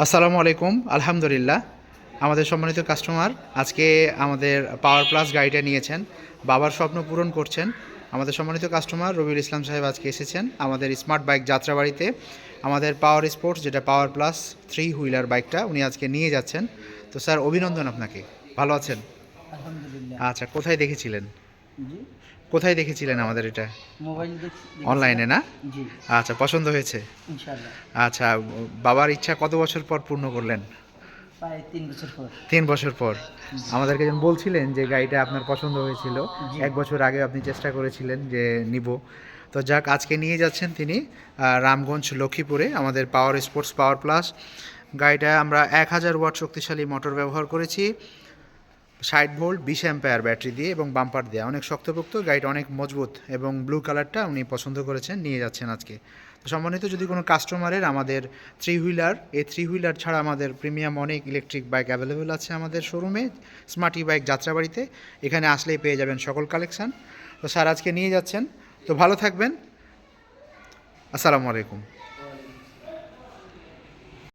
আসসালামু আলাইকুম। আলহামদুলিল্লাহ। আমাদের সম্মানিত কাস্টমার আজকে আমাদের পাওয়ার প্লাস গাড়িটা নিয়েছেন, বাবার স্বপ্ন পূরণ করছেন। আমাদের সম্মানিত কাস্টমার রবিউল ইসলাম সাহেব আজকে এসেছেন আমাদের স্মার্ট বাইক যাত্রাবাড়িতে। আমাদের পাওয়ার স্পোর্টস যেটা পাওয়ার প্লাস থ্রি হুইলার বাইকটা উনি আজকে নিয়ে যাচ্ছেন। তো স্যার অভিনন্দন আপনাকে। ভালো আছেন? আলহামদুলিল্লাহ। আচ্ছা, কোথায় দেখেছিলেন? জি, কোথায় দেখেছিলেন আমাদের এটা? মোবাইল দেখেছিলাম। অনলাইনে না? জি, আচ্ছা, পছন্দ হয়েছে? ইনশাআল্লাহ। আচ্ছা, বাবার ইচ্ছা কত বছর পর পূর্ণ করলেন? প্রায় ৩ বছর পর। ৩ বছর পর। জি, আমাদেরকে যেমন বলছিলেন যে গাড়িটা আপনার পছন্দ হয়েছিল। জি, ১ বছর আগে আপনি চেষ্টা করেছিলেন যে নিবো। তো যাক আজকে নিয়ে যাচ্ছেন তিনি রামগঞ্জ লক্ষ্মীপুরে আমাদের পাওয়ার স্পোর্টস পাওয়ার প্লাস। গাড়িটা আমরা ১০০০ ওয়াট শক্তিশালী মোটর ব্যবহার করেছি। ৬০ ভোল্ট ২০ অ্যাম্পেয়ার ব্যাটারি দিয়ে এবং বাম্পার দেওয়া। অনেক শক্তপোক্ত, গাড়িটা অনেক মজবুত এবং ব্লু কালারটা উনি পছন্দ করেছেন, নিয়ে যাচ্ছেন আজকে। তো সম্মানিত যদি কোনো কাস্টমারের আমাদের থ্রি হুইলার, এই থ্রি হুইলার ছাড়া আমাদের প্রিমিয়াম অনেক ইলেকট্রিক বাইক অ্যাভেলেবেল আছে আমাদের শোরুমে স্মার্ট ই বাইক যাত্রাবাড়িতে। এখানে আসলেই পেয়ে যাবেন সকল কালেকশান। তো স্যার আজকে নিয়ে যাচ্ছেন। তো ভালো থাকবেন। আসসালামু আলাইকুম।